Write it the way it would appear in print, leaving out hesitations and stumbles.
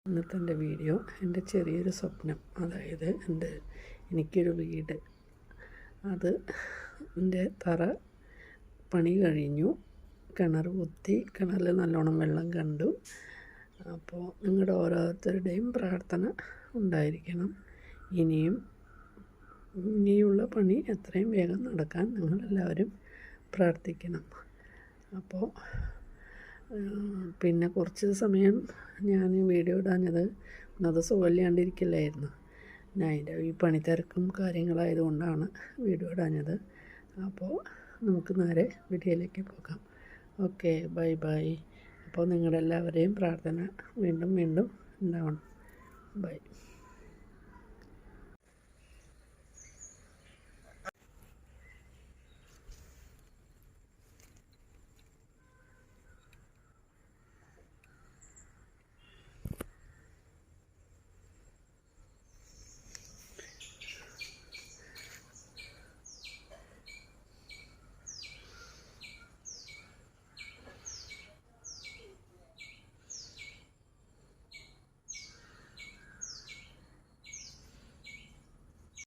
ഇന്നത്തെ എൻ്റെ വീഡിയോ എൻ്റെ ചെറിയൊരു സ്വപ്നം, അതായത് എനിക്കൊരു വീട്, അത് എൻ്റെ തറ പണി കഴിഞ്ഞു, കിണർ കുത്തി, കിണറിൽ നല്ലോണം വെള്ളം കണ്ടു. അപ്പോൾ നിങ്ങളുടെ ഓരോരുത്തരുടെയും പ്രാർത്ഥന ഉണ്ടായിരിക്കണം. ഇനിയുള്ള പണി എത്രയും വേഗം നടക്കാൻ നിങ്ങളെല്ലാവരും പ്രാർത്ഥിക്കണം. അപ്പോൾ പിന്നെ കുറച്ച് സമയം ഞാൻ വീഡിയോ ഇടാഞ്ഞത് അത് സുഖമില്ലാണ്ടിരിക്കില്ലായിരുന്നു. ഞാൻ അതിൻ്റെ ഈ പണി തിരക്കും കാര്യങ്ങളായതുകൊണ്ടാണ് വീഡിയോ ഇടാഞ്ഞത്. അപ്പോൾ നമുക്ക് നേരെ വീഡിയോയിലേക്ക് പോകാം. Okay, bye bye. അപ്പോൾ നിങ്ങളുടെ എല്ലാവരെയും പ്രാർത്ഥന വീണ്ടും ഉണ്ടാവണം. ബൈ.